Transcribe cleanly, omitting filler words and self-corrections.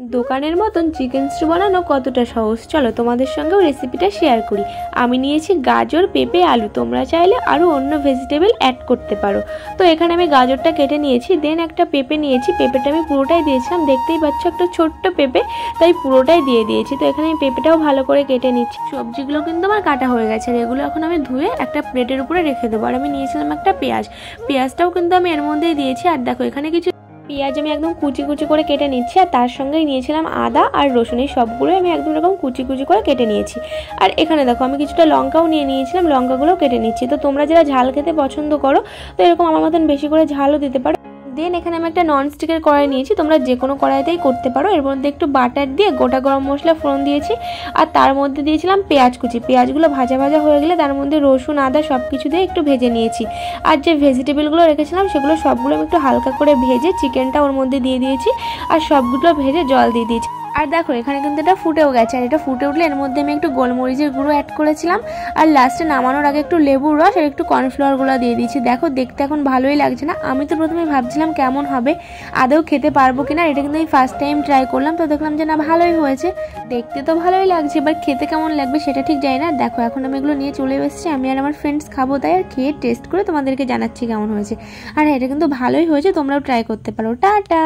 দোকানের মতন chicken stew বানানো কতটা সহজ, চলো তোমাদের সঙ্গেও রেসিপিটা শেয়ার করি। আমি নিয়েছি গাজর, পেঁপে, আলু। তোমরা চাইলে আরও অন্য ভেজিটেবল অ্যাড করতে পারো। তো এখানে আমি গাজরটা কেটে নিয়েছি, দেন একটা পেঁপে নিয়েছি। পেঁপেটা আমি পুরোটাই দিয়েছিলাম, দেখতেই পাচ্ছ একটা ছোট্ট পেঁপে, তাই পুরোটাই দিয়ে দিয়েছি। তো এখানে আমি পেঁপেটাও ভালো করে কেটে নিচ্ছি। সবজিগুলো কিন্তু আমার কাটা হয়ে গেছে, আর এগুলো এখন আমি ধুয়ে একটা প্লেটের উপরে রেখে দেবো। আর আমি নিয়েছিলাম একটা পেঁয়াজটাও কিন্তু আমি এর মধ্যেই দিয়েছি। আর দেখো এখানে কিছু পেঁয়াজ আমি একদম কুচি কুচি করে কেটে নিচ্ছি, আর তার সঙ্গেই নিয়েছিলাম আদা আর রসুন। এই সবগুলোই আমি একদম এরকম কুচি কুচি করে কেটে নিয়েছি। আর এখানে দেখো আমি কিছুটা লঙ্কাও নিয়ে নিয়েছিলাম, লঙ্কাগুলোও কেটে নিচ্ছি। তো তোমরা যারা ঝাল খেতে পছন্দ করো তো এরকম আমার মতন বেশি করে ঝালও দিতে পারো। দেন এখানে আমি একটা ননস্টিকের কড়াই নিয়েছি, তোমরা যে কোনো কড়াইতেই করতে পারো। এর মধ্যে একটু বাটার দিয়ে গোটা গরম মশলা ফোড়ন দিয়েছি, আর তার মধ্যে দিয়েছিলাম পেঁয়াজ কুচি। পেঁয়াজগুলো ভাজা ভাজা হয়ে গেলে তার মধ্যে রসুন, আদা সব কিছু দিয়ে একটু ভেজে নিয়েছি। আর যে ভেজিটেবলগুলো রেখেছিলাম সেগুলো সবগুলো আমি একটু হালকা করে ভেজে চিকেনটা ওর মধ্যে দিয়ে দিয়েছি, আর সবগুলো ভেজে জল দিয়ে দিয়েছি। আর দেখো এখানে কিন্তু এটা ফুটেও গেছে, আর এটা ফুটে উঠলে এর মধ্যে আমি একটু গোলমরিচের গুঁড়ো অ্যাড করেছিলাম, আর লাস্টে নামানোর আগে একটু লেবুর রস আর একটু কর্নফ্লাওয়ার গুঁড়ো দিয়ে দিয়েছি। দেখো দেখতে এখন ভালোই লাগছে না? আমি তো প্রথমে ভাবছিলাম কেমন হবে, আদৌ খেতে পারবো কিনা। এটা কিন্তু আমি ফার্স্ট টাইম ট্রাই করলাম, তো দেখলাম যে না ভালোই হয়েছে। দেখতে তো ভালোই লাগছে, এবার খেতে কেমন লাগবে সেটা ঠিক জানি না। দেখো এখন আমি এগুলো নিয়ে চলে এসেছি, আমি আর আমার ফ্রেন্ডস খাবো, তাই আর খেয়ে টেস্ট করে তোমাদেরকে জানাচ্ছি কেমন হয়েছে। আর এটা কিন্তু ভালোই হয়েছে, তোমরাও ট্রাই করতে পারো। টাটা।